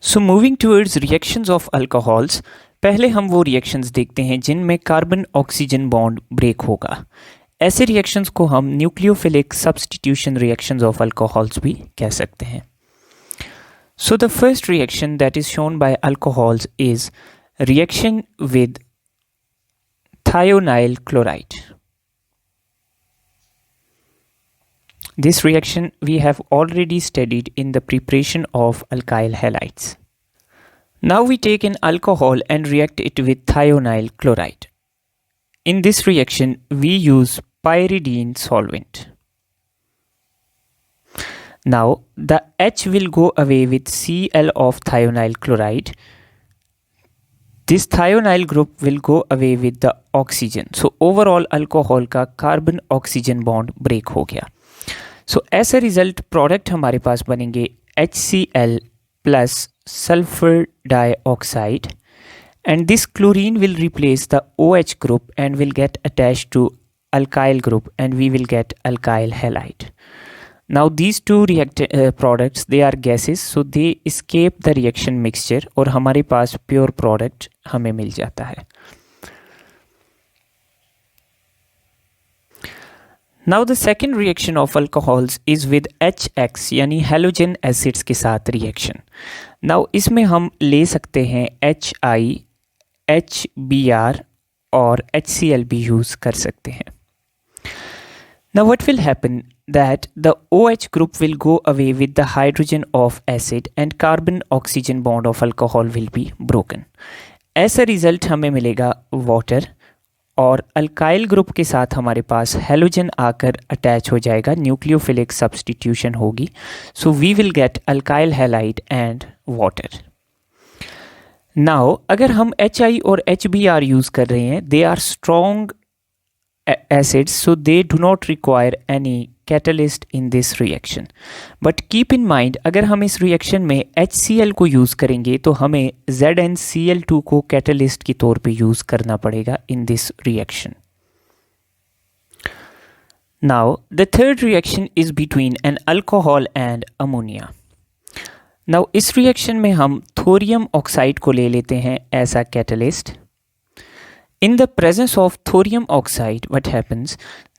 So moving towards reactions of alcohols, पहले हम वो रिएक्शंस देखते हैं जिनमें कार्बन ऑक्सीजन बॉन्ड ब्रेक होगा। ऐसे रिएक्शंस को हम nucleophilic substitution reactions of alcohols भी कह सकते हैं। So the first reaction that is shown by alcohols is reaction with thionyl chloride. This reaction we have already studied in the preparation of alkyl halides. Now we take an alcohol and react it with thionyl chloride. In this reaction we use pyridine solvent. Now the H will go away with Cl of thionyl chloride. This thionyl group will go away with the oxygen. So overall alcohol का carbon oxygen bond break हो गया। So as a result product हमारे पास बनेंगे HCl plus sulfur dioxide and this chlorine will replace the OH group and will get attached to alkyl group and we will get alkyl halide. Now these two products they are gases, so they escape the reaction mixture और हमारे पास pure product हमें मिल जाता है। Now the second reaction of alcohols is with HX यानी halogen acids के साथ reaction. Now इसमें हम ले सकते हैं HI, HBr और HCl भी use कर सकते हैं। Now what will happen that the OH group will go away with the hydrogen of acid and carbon oxygen bond of alcohol will be broken. As a result हमें मिलेगा water और alkyl group के साथ हमारे पास halogen आकर attach हो जाएगा, nucleophilic substitution होगी, so we will get alkyl halide and water. Now अगर हम HI और HBr यूज़ कर रहे हैं, they are strong acids, so they do not require any catalyst in this reaction. But keep in mind अगर हम इस reaction में HCl को यूज़ करेंगे तो हमें ZnCl2 को catalyst के तौर पे यूज़ करना पड़ेगा in this reaction. Now the third reaction is between an alcohol and ammonia. Now इस reaction में हम थोरियम ऑक्साइड को ले लेते हैं as a catalyst. In the presence of thorium oxide, what happens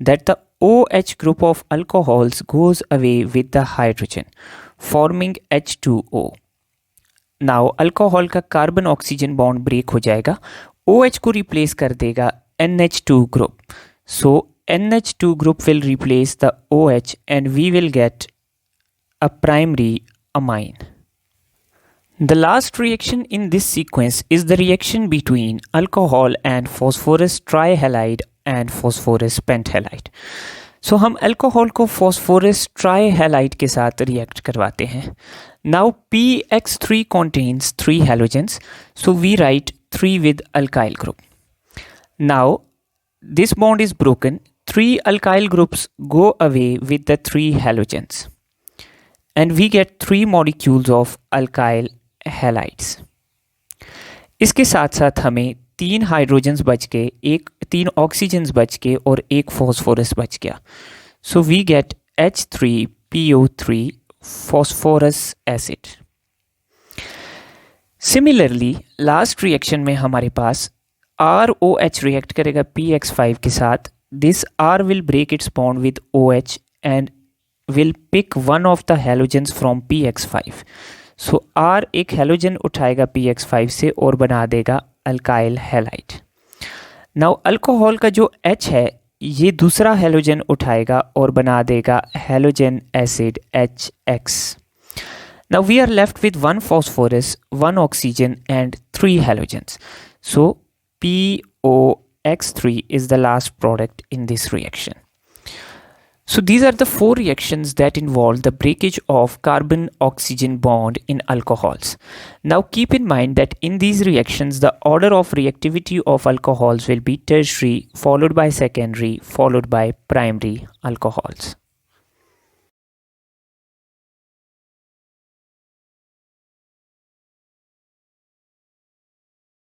that the OH group of alcohols goes away with the hydrogen, forming H2O. Now alcohol का carbon oxygen bond break हो जाएगा, OH को replace कर देगा NH2 group. So NH2 group will replace the OH and we will get a primary amine. The last reaction in this sequence is the reaction between alcohol and phosphorus trihalide and phosphorus penthalide. So हम alcohol को phosphorus trihalide के साथ react करवाते हैं. Now PX3 contains 3 halogens, so we write 3 with alkyl group. Now this bond is broken. 3 alkyl groups go away with the 3 halogens and we get 3 molecules of alkyl halides. इसके साथ साथ हमें 3 hydrogens बच के, 3 oxygens बच के और 1 phosphorus बच गया, so we get H3PO3 phosphorous acid. Similarly last reaction में हमारे पास ROH रिएक्ट करेगा PX5 के साथ। This R will break its bond with OH and will pick one of the halogens from PX5. So R एक halogen उठाएगा PX5 से और बना देगा अल्काइल हैलाइड। नाउ अल्कोहल का जो H है ये दूसरा हैलोजन उठाएगा और बना देगा halogen acid HX. Now we are left with 1 phosphorus, 1 oxygen and 3 halogens. So POX3 is the last product in this reaction. So these are the 4 reactions that involve the breakage of carbon-oxygen bond in alcohols. Now keep in mind that in these reactions, the order of reactivity of alcohols will be tertiary, followed by secondary, followed by primary alcohols.